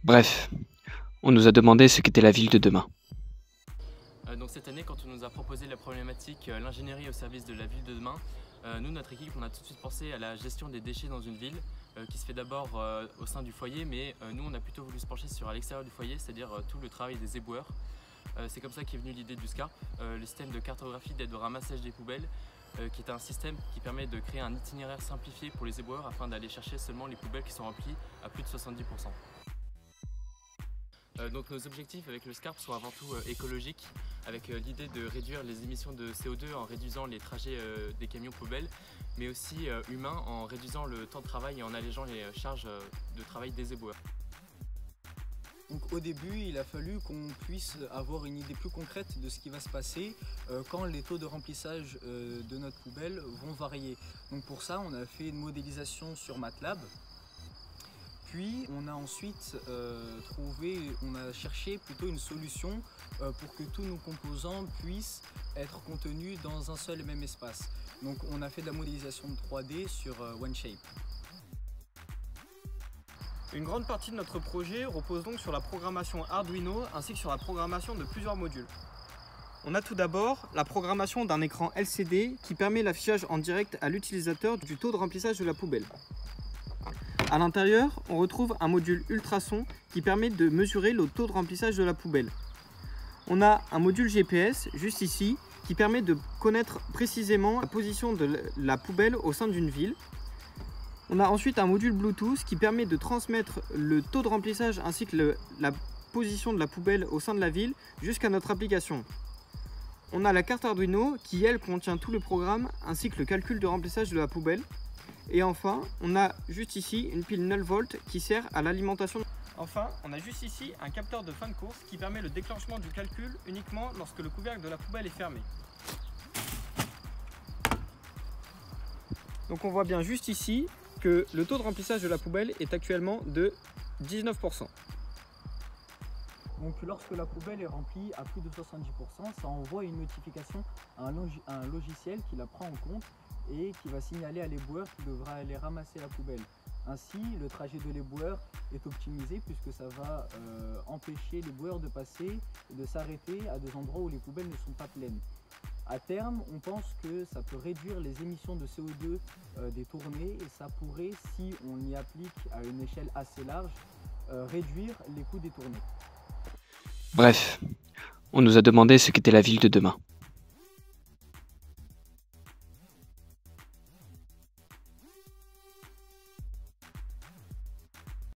Bref, on nous a demandé ce qu'était la ville de demain. Donc cette année, quand on nous a proposé la problématique l'ingénierie au service de la ville de demain, nous, notre équipe, on a tout de suite pensé à la gestion des déchets dans une ville, qui se fait d'abord au sein du foyer, mais nous, on a plutôt voulu se pencher sur à l'extérieur du foyer, c'est-à-dire tout le travail des éboueurs. C'est comme ça qu'est venue l'idée du SCARP, le système de cartographie d'aide au ramassage des poubelles, qui est un système qui permet de créer un itinéraire simplifié pour les éboueurs afin d'aller chercher seulement les poubelles qui sont remplies à plus de 70%. Donc nos objectifs avec le SCARP sont avant tout écologiques, avec l'idée de réduire les émissions de CO2 en réduisant les trajets des camions poubelles, mais aussi humains en réduisant le temps de travail et en allégeant les charges de travail des éboueurs. Donc au début, il a fallu qu'on puisse avoir une idée plus concrète de ce qui va se passer quand les taux de remplissage de notre poubelle vont varier. Donc pour ça, on a fait une modélisation sur MATLAB. Puis on a ensuite cherché plutôt une solution pour que tous nos composants puissent être contenus dans un seul et même espace. Donc on a fait de la modélisation de 3D sur OneShape. Une grande partie de notre projet repose donc sur la programmation Arduino ainsi que sur la programmation de plusieurs modules. On a tout d'abord la programmation d'un écran LCD qui permet l'affichage en direct à l'utilisateur du taux de remplissage de la poubelle. À l'intérieur, on retrouve un module ultrason qui permet de mesurer le taux de remplissage de la poubelle. On a un module GPS, juste ici, qui permet de connaître précisément la position de la poubelle au sein d'une ville. On a ensuite un module Bluetooth qui permet de transmettre le taux de remplissage ainsi que la position de la poubelle au sein de la ville jusqu'à notre application. On a la carte Arduino qui, elle, contient tout le programme ainsi que le calcul de remplissage de la poubelle. Et enfin, on a juste ici une pile 9 volts qui sert à l'alimentation. Enfin, on a juste ici un capteur de fin de course qui permet le déclenchement du calcul uniquement lorsque le couvercle de la poubelle est fermé. Donc on voit bien juste ici que le taux de remplissage de la poubelle est actuellement de 19%. Donc lorsque la poubelle est remplie à plus de 70%, ça envoie une notification à un logiciel qui la prend en compte et qui va signaler à l'éboueur qu'il devra aller ramasser la poubelle. Ainsi, le trajet de l'éboueur est optimisé puisque ça va empêcher l'éboueur de passer et de s'arrêter à des endroits où les poubelles ne sont pas pleines. À terme, on pense que ça peut réduire les émissions de CO2 des tournées et ça pourrait, si on y applique à une échelle assez large, réduire les coûts des tournées. Bref, on nous a demandé ce qu'était la ville de demain.